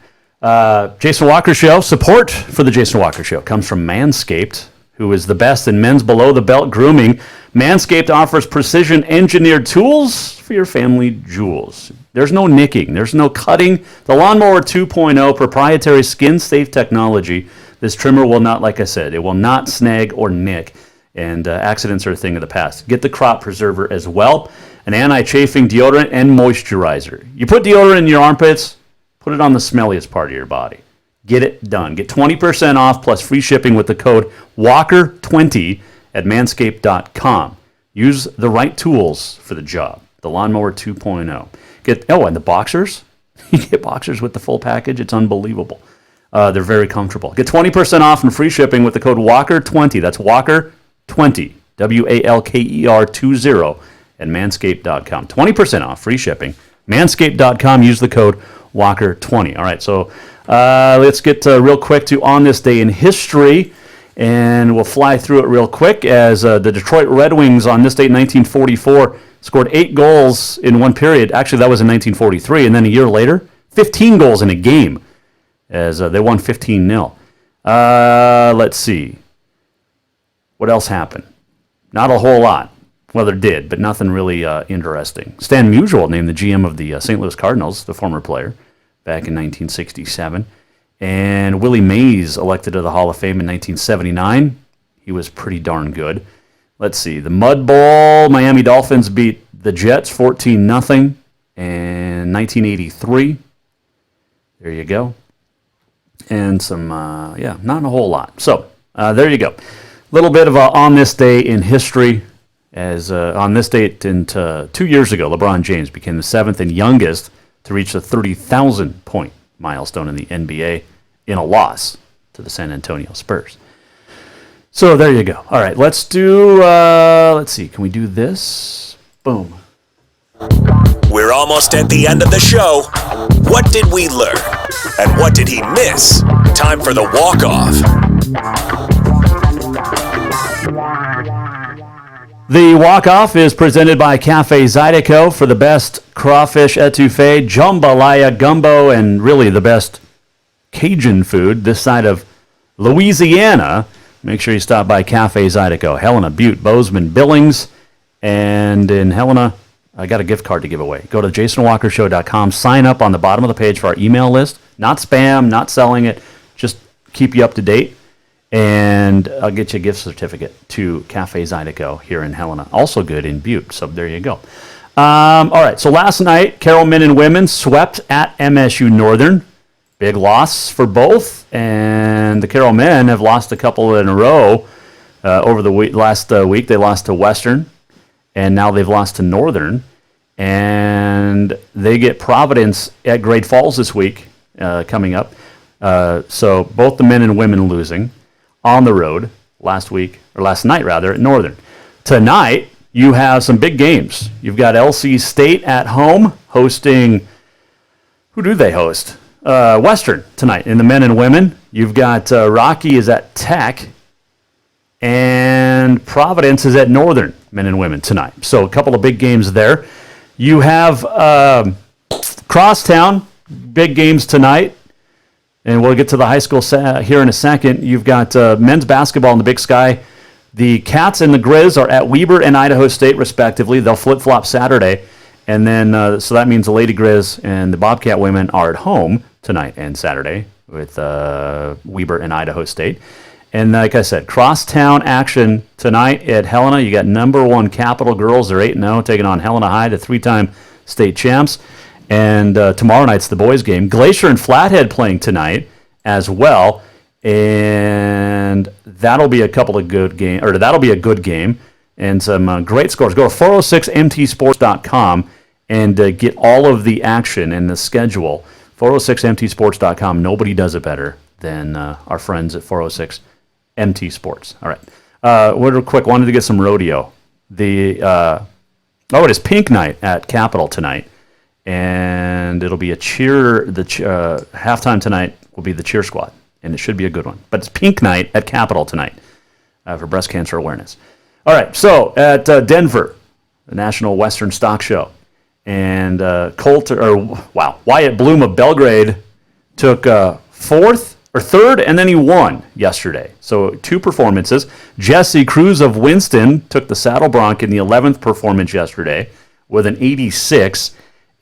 Jason Walker Show, support for the Jason Walker Show comes from Manscaped, who is the best in men's below-the-belt grooming. Manscaped offers precision-engineered tools for your family jewels. There's no nicking. There's no cutting. The Lawnmower 2.0 proprietary skin-safe technology. This trimmer will not, like I said, it will not snag or nick, and accidents are a thing of the past. Get the crop preserver as well, an anti-chafing deodorant and moisturizer. You put deodorant in your armpits, put it on the smelliest part of your body. Get it done. Get 20% off plus free shipping with the code WALKER20 at manscaped.com. Use the right tools for the job. The Lawnmower 2.0. And the boxers. You get boxers with the full package. It's unbelievable. They're very comfortable. Get 20% off and free shipping with the code WALKER20. That's WALKER20. WALKER20 at manscaped.com. 20% off, free shipping. Manscaped.com. Use the code WALKER20. All right, so let's get real quick to On This Day in History, and we'll fly through it real quick as the Detroit Red Wings on this date in 1944 scored 8 goals in one period. Actually, that was in 1943, and then a year later, 15 goals in a game as they won 15-0. Let's see. What else happened? Not a whole lot. Well, there did, but nothing really interesting. Stan Musial named the GM of the St. Louis Cardinals, the former player, back in 1967. And Willie Mays elected to the Hall of Fame in 1979. He was pretty darn good. Let's see. The Mud Bowl, Miami Dolphins beat the Jets 14-0 in 1983. There you go. And some, not a whole lot. So, there you go. Little bit of On This Day in History. As on this date, 2 years ago, LeBron James became the 7th and youngest to reach the 30,000-point milestone in the NBA in a loss to the San Antonio Spurs. So there you go. All right, let's do, let's see, can we do this? Boom. We're almost at the end of the show. What did we learn? And what did he miss? Time for the walk-off. The walk-off is presented by Cafe Zydeco for the best crawfish etouffee, jambalaya gumbo, and really the best Cajun food this side of Louisiana. Make sure you stop by Cafe Zydeco, Helena, Butte, Bozeman, Billings, and in Helena, I got a gift card to give away. Go to jasonwalkershow.com, sign up on the bottom of the page for our email list. Not spam, not selling it, just keep you up to date. And I'll get you a gift certificate to Cafe Zydeco here in Helena. Also good in Butte, so there you go. All right, so last night, Carroll men and women swept at MSU Northern. Big loss for both, and the Carroll men have lost a couple in a row over the last week. They lost to Western, and now they've lost to Northern. And they get Providence at Great Falls this week coming up. So both the men and women losing on the road last night at Northern. Tonight, you have some big games. You've got LC State at home hosting, who do they host? Western tonight in the men and women. You've got Rocky is at Tech, and Providence is at Northern, men and women tonight. So a couple of big games there. You have Crosstown, big games tonight. And we'll get to the high school here in a second. You've got men's basketball in the Big Sky. The Cats and the Grizz are at Weber and Idaho State, respectively. They'll flip-flop Saturday. And then, so that means the Lady Grizz and the Bobcat women are at home tonight and Saturday with Weber and Idaho State. And like I said, crosstown action tonight at Helena. You got number 1 Capital Girls. They're 8-0, taking on Helena High, the 3-time state champs. And tomorrow night's the boys' game. Glacier and Flathead playing tonight as well, and that'll be a good game and some great scores. Go to 406mtsports.com and get all of the action and the schedule. 406mtsports.com. Nobody does it better than our friends at 406 MT Sports. All right, real quick, wanted to get some rodeo. It is Pink Night at Capitol tonight. And it'll be a cheer. Halftime tonight will be the cheer squad, and it should be a good one. But it's Pink Night at Capitol tonight for breast cancer awareness. All right, so at Denver, the National Western Stock Show, and Wyatt Bloom of Belgrade took third, and then he won yesterday. So 2 performances. Jesse Cruz of Winston took the saddle bronc in the 11th performance yesterday with an 86.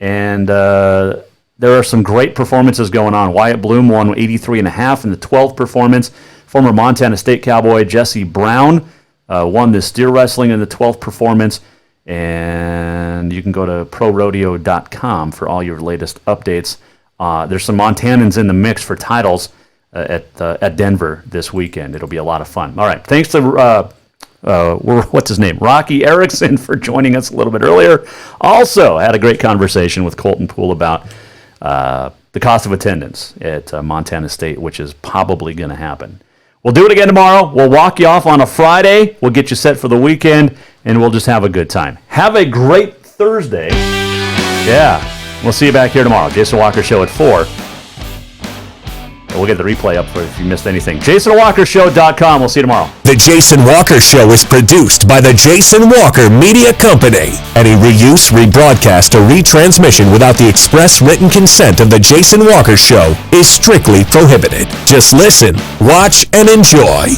And there are some great performances going on. Wyatt Bloom won 83.5 in the 12th performance. Former Montana State Cowboy Jesse Brown won the steer wrestling in the 12th performance. And you can go to ProRodeo.com for all your latest updates. There's some Montanans in the mix for titles at Denver this weekend. It'll be a lot of fun. All right, thanks to what's his name? Rocky Erickson for joining us a little bit earlier. Also had a great conversation with Colton Pool about the cost of attendance at Montana State, which is probably going to happen. We'll do it again tomorrow. We'll walk you off on a Friday. We'll get you set for the weekend, and we'll just have a good time. Have a great Thursday. Yeah. We'll see you back here tomorrow. Jason Walker Show at 4. We'll get the replay up for if you missed anything. JasonWalkerShow.com. We'll see you tomorrow. The Jason Walker Show is produced by the Jason Walker Media Company. Any reuse, rebroadcast, or retransmission without the express written consent of the Jason Walker Show is strictly prohibited. Just listen, watch, and enjoy.